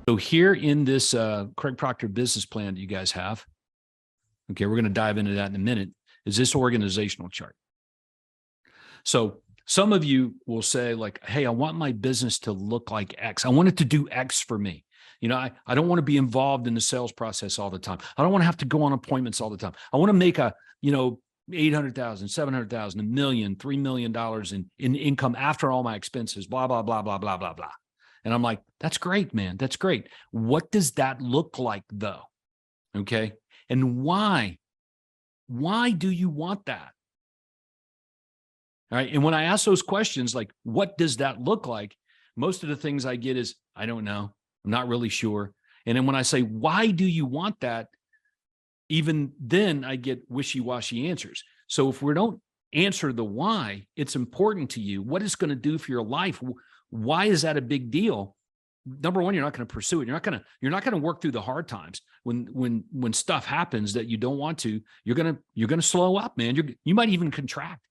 So here in this Craig Proctor business plan that you guys have, okay, we're going to dive into that in a minute, is this organizational chart. So some of you will say like, hey, I want my business to look like X. I want it to do X for me. You know, I don't want to be involved in the sales process all the time. I don't want to have to go on appointments all the time. I want to make a, you know, 800,000, 700,000, $1 million, $3 million in income after all my expenses, blah, blah, blah, blah, blah, blah, blah. And I'm like, that's great, man. That's great. What does that look like though? Okay. And why? Why do you want that? All right. And when I ask those questions, like, what does that look like? Most of the things I get is, I don't know. I'm not really sure. And then when I say, why do you want that? Even then I get wishy-washy answers. So if we don't answer the why, it's important to you, what it's going to do for your life. Why is that a big deal? Number one, you're not going to pursue it. You're not going to work through the hard times when stuff happens that you don't want to. You're going to slow up, man. You might even contract.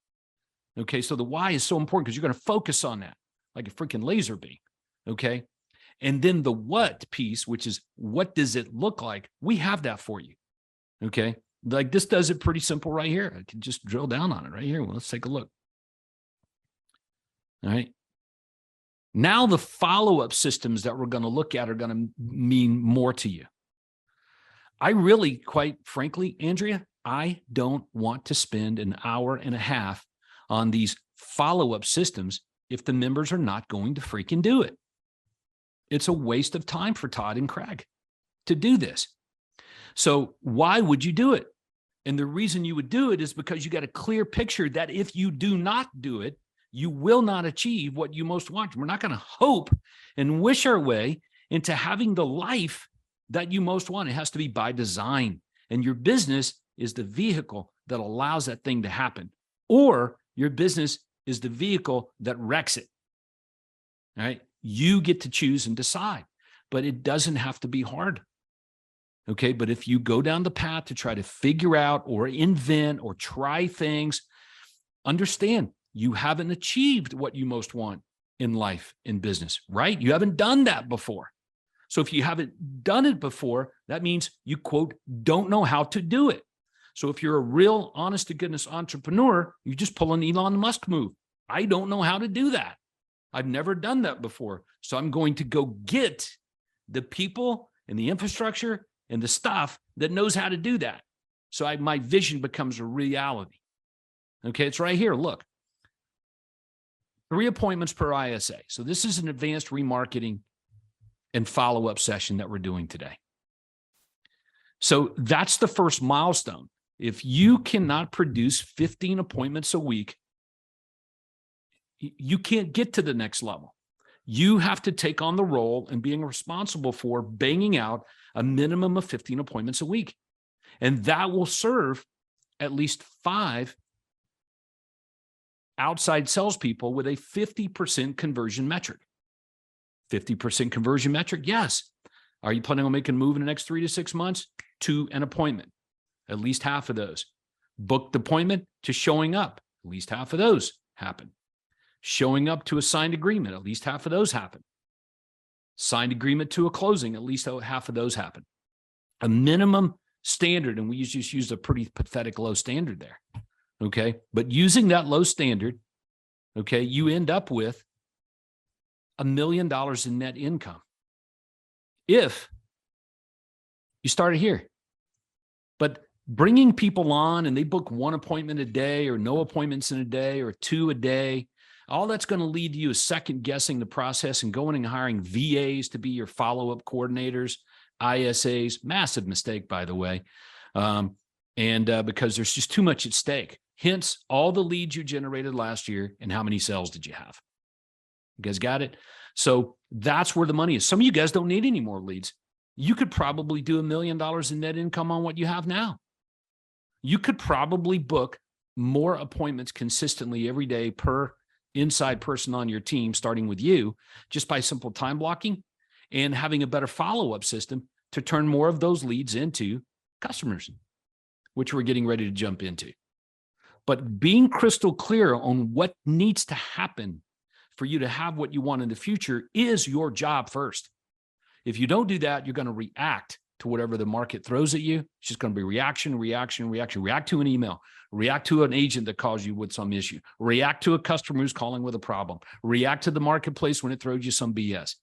Okay. So the why is so important because you're going to focus on that like a freaking laser beam. Okay. And then the what piece, which is what does it look like? We have that for you. Okay. Like this does it pretty simple right here. I can just drill down on it right here. Well, let's take a look. All right. Now the follow-up systems that we're going to look at are going to mean more to you. I really, quite frankly, Andrea, I don't want to spend an hour and a half on these follow-up systems if the members are not going to freaking do it. It's a waste of time for Todd and Craig to do this. So why would you do it? And the reason you would do it is because you got a clear picture that if you do not do it, you will not achieve what you most want. We're not going to hope and wish our way into having the life that you most want. It has to be by design. And your business is the vehicle that allows that thing to happen. Or your business is the vehicle that wrecks it. All right? You get to choose and decide, but it doesn't have to be hard. Okay. But if you go down the path to try to figure out or invent or try things, understand you haven't achieved what you most want in life, in business, right? You haven't done that before. So if you haven't done it before, that means you, quote, don't know how to do it. So if you're a real honest to goodness entrepreneur, you just pull an Elon Musk move. I don't know how to do that. I've never done that before. So I'm going to go get the people and the infrastructure and the stuff that knows how to do that. So my vision becomes a reality. Okay, it's right here. Look, 3 appointments per ISA. So this is an advanced remarketing and follow-up session that we're doing today. So that's the first milestone. If you cannot produce 15 appointments a week, you can't get to the next level. You have to take on the role and being responsible for banging out a minimum of 15 appointments a week. And that will serve at least 5 outside salespeople with a 50% conversion metric. 50% conversion metric? Yes. Are you planning on making a move in the next 3 to 6 months? To an appointment. At least half of those. Booked appointment to showing up. At least half of those happen. Showing up to a signed agreement. At least half of those happen. Signed agreement to a closing. At least half of those happen. A minimum standard, and we just used a pretty pathetic low standard there. Okay. But using that low standard, okay, you end up with $1 million in net income. If you started here, but bringing people on and they book 1 appointment a day or no appointments in a day or 2 a day, all that's going to lead to you is second guessing the process and going and hiring VAs to be your follow-up coordinators, ISAs, massive mistake, by the way. Because there's just too much at stake. Hence, all the leads you generated last year and how many sales did you have? You guys got it? So that's where the money is. Some of you guys don't need any more leads. You could probably do $1 million in net income on what you have now. You could probably book more appointments consistently every day per inside person on your team, starting with you, just by simple time blocking and having a better follow-up system to turn more of those leads into customers, which we're getting ready to jump into. But being crystal clear on what needs to happen for you to have what you want in the future is your job first. If you don't do that, you're going to react to whatever the market throws at you. It's just going to be reaction, reaction, reaction. React to an email, react to an agent that calls you with some issue, react to a customer who's calling with a problem, react to the marketplace when it throws you some BS.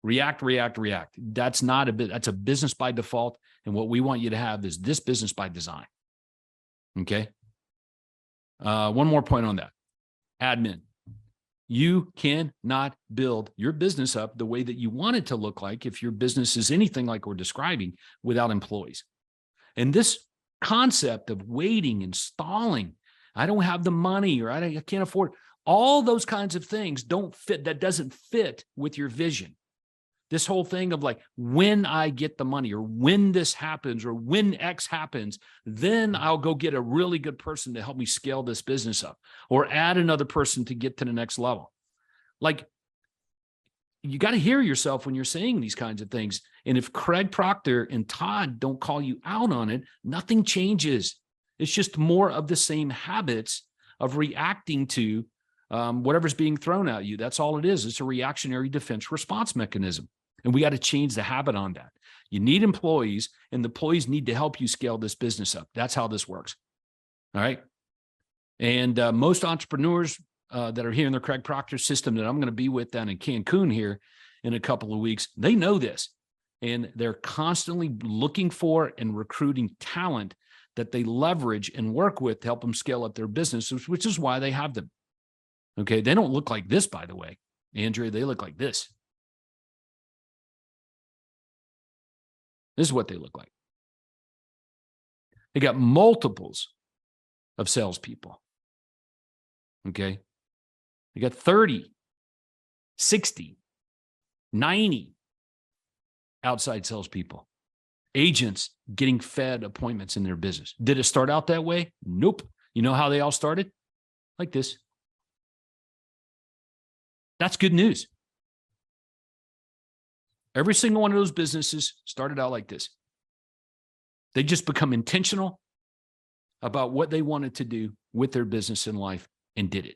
React, react, react. That's not a bit. That's a business by default. And what we want you to have is this business by design. Okay. One more point on that. Admin. You cannot build your business up the way that you want it to look like if your business is anything like we're describing without employees. And this concept of waiting and stalling, I don't have the money or I can't afford, all those kinds of things don't fit. That doesn't fit with your vision. This whole thing of like, when I get the money or when this happens or when X happens, then I'll go get a really good person to help me scale this business up or add another person to get to the next level. Like, you got to hear yourself when you're saying these kinds of things. And if Craig Proctor and Todd don't call you out on it, nothing changes. It's just more of the same habits of reacting to whatever's being thrown at you. That's all it is. It's a reactionary defense response mechanism. And we got to change the habit on that. You need employees, and the employees need to help you scale this business up. That's how this works. All right. And most entrepreneurs that are here in the Craig Proctor system that I'm going to be with down in Cancun here in a couple of weeks, they know this. And they're constantly looking for and recruiting talent that they leverage and work with to help them scale up their businesses, which is why they have them. Okay. They don't look like this, by the way, Andrea, they look like this. This is what they look like. They got multiples of salespeople. Okay. They got 30, 60, 90 outside salespeople, agents getting fed appointments in their business. Did it start out that way? Nope. You know how they all started? Like this. That's good news. Every single one of those businesses started out like this. They just become intentional about what they wanted to do with their business in life and did it.